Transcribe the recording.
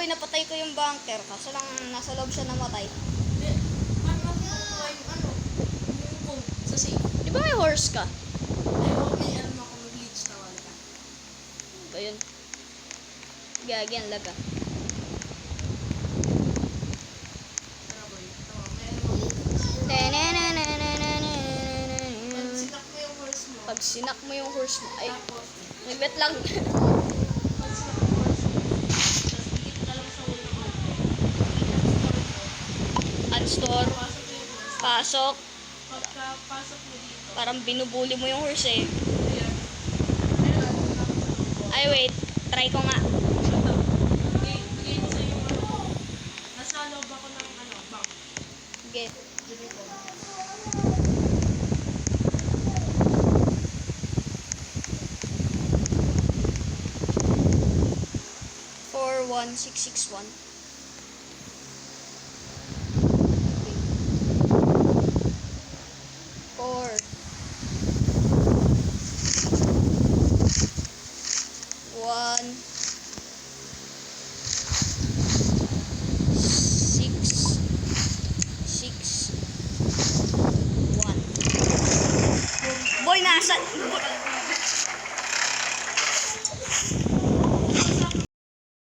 Boy, napatay ko yung bunker. Kaso lang nasa loob siya namatay. Ano yung code sa safe? Di ba may horse ka? Ay, may ano ako mag-glitch na wala ka. Ba yun? Gagi, ang laga. Tara boy, tama, may ano mag sinak mo yung horse mo. Pag sinak mo yung horse mo, ay, Tapos, nag-bet lang. pag sinak mo yung horse mo, tapos dikit ka lang sa wall ng auto. Unstore, Pasok mo yung horse. pasok. Pagkapasok mo dito, Parang binubuli mo yung horse eh. ayan. Ayun, ano na ako sa loob. Ay, wait. Try ko nga. Bigay ko sa yung ano ko. Nasa loob ako ng bank. Get. Dito ko. 41661.